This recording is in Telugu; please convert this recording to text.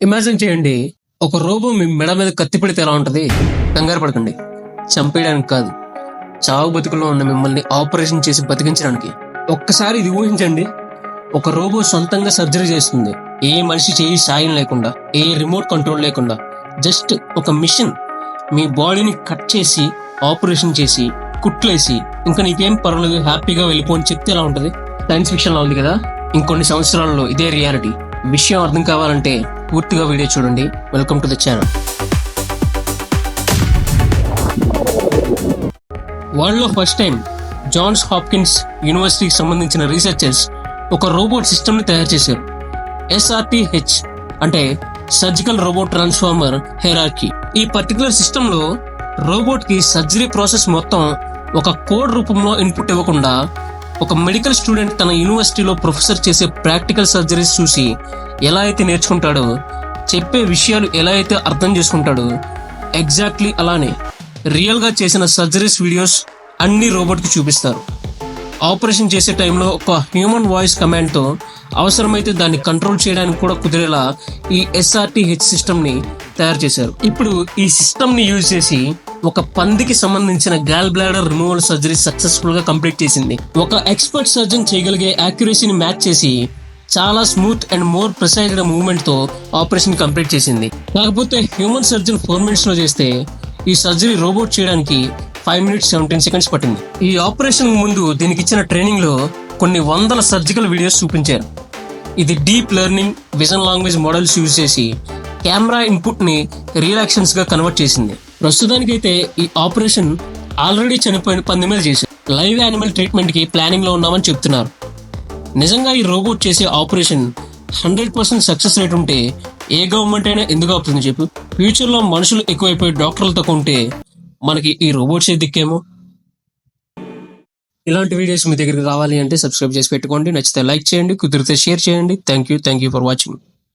ఇమాజిన్ చేయండి, ఒక రోబో మీ మెడ మీద కత్తి పెడితే ఎలా ఉంటది? కంగారు పడకండి, చంపేయడానికి కాదు, చావు బతుకుల్లో ఉన్న మిమ్మల్ని ఆపరేషన్ చేసి బతికించడానికి. ఒక్కసారి ఇది ఊహించండి, ఒక రోబో సొంతంగా సర్జరీ చేస్తుంది, ఏ మనిషి చేయి సాయం లేకుండా, ఏ రిమోట్ కంట్రోల్ లేకుండా. జస్ట్ ఒక మిషన్ మీ బాడీని కట్ చేసి ఆపరేషన్ చేసి కుట్లేసి ఇంకా నీకేం పర్వాలేదు హ్యాపీగా వెళ్ళిపో అని చెప్తే ఎలా ఉంటది? సైన్స్ ఫిక్షన్ లో ఉంది కదా, ఇంకొన్ని సంవత్సరాల్లో ఇదే రియాలిటీ. విషయం అర్థం కావాలంటే పూర్తిగా వీడియో చూడండి. Welcome to the channel. World లో ఫస్ట్ టైం జాన్స్ హాప్కిన్స్ యూనివర్సిటీకి సంబంధించిన రీసెర్చర్స్ ఒక రోబోట్ సిస్టమ్ ని తయారు చేశారు. SRTH అంటే సర్జికల్ రోబోట్ ట్రాన్స్ఫార్మర్ హైరార్కీ. ఈ పర్టికులర్ సిస్టమ్ లో రోబోట్ కి సర్జరీ ప్రాసెస్ మొత్తం ఒక కోడ్ రూపంలో ఇన్పుట్ ఇవ్వకుండా, ఒక మెడికల్ స్టూడెంట్ తన యూనివర్సిటీలో ప్రొఫెసర్ చేసే ప్రాక్టికల్ సర్జరీస్ చూసి ఎలా అయితే నేర్చుకుంటాడో, చెప్పే విషయాలు ఎలా అయితే అర్థం చేసుకుంటాడో, ఎగ్జాక్ట్లీ అలానే రియల్ గా చేసిన సర్జరీస్ వీడియోస్ అన్ని రోబోట్ కి చూపిస్తారు. ఆపరేషన్ చేసే టైంలో ఒక హ్యూమన్ వాయిస్ కమాండ్ తో అవసరమైతే దాన్ని కంట్రోల్ చేయడానికి కూడా కుదిరేలా ఈ SRTH సిస్టమ్ ని తయారు చేశారు. ఇప్పుడు ఈ సిస్టమ్ ని యూజ్ చేసి ఒక పందికి సంబంధించిన gall bladder removal surgery successful గా కంప్లీట్ చేసింది. ఒక ఎక్స్పర్ట్ సర్జన్ చేయగలిగే యాక్యురసీని మ్యాచ్ చేసి చాలా smooth and more precised movement తో ఆపరేషన్ కంప్లీట్ చేసింది. కాకపోతే హ్యూమన్ సర్జన్ 4 minutes లో చేస్తే ఈ సర్జరీ రోబోట్ చేయడానికి 5 minutes 17 seconds పట్టింది. ఈ ఆపరేషన్ ముందు దీనికి ఇచ్చిన ట్రైనింగ్ లో కొన్ని వందల సర్జికల్ వీడియోస్ చూపించారు. ఇది deep learning vision language models use చేసి కెమెరా ఇన్పుట్ ని రియల్ యాక్షన్స్ గా కన్వర్ట్ చేసింది. ప్రస్తుతానికైతే ఈ ఆపరేషన్ ఆల్రెడీ చనిపోయిన పంది మీద చేశారు. లైవ్ యానిమల్ ట్రీట్మెంట్ కి ప్లానింగ్ లో ఉన్నామని చెప్తున్నారు. నిజంగా ఈ రోబోట్ చేసే ఆపరేషన్ 100% సక్సెస్ రేట్ ఉంటే ఏ గవర్నమెంట్ అయినా ఎందుకు అవుతుంది చెప్పు? ఫ్యూచర్ లో మనుషులు ఎక్కువైపోయి డాక్టర్లతో కొంటే మనకి ఈ రోబోట్స్ దిక్కేమో. ఇలాంటి వీడియోస్ మీ దగ్గరికి రావాలి అంటే సబ్స్క్రైబ్ చేసి పెట్టుకోండి. నచ్చితే లైక్ చేయండి, కుదిరితే షేర్ చేయండి. Thank you for watching.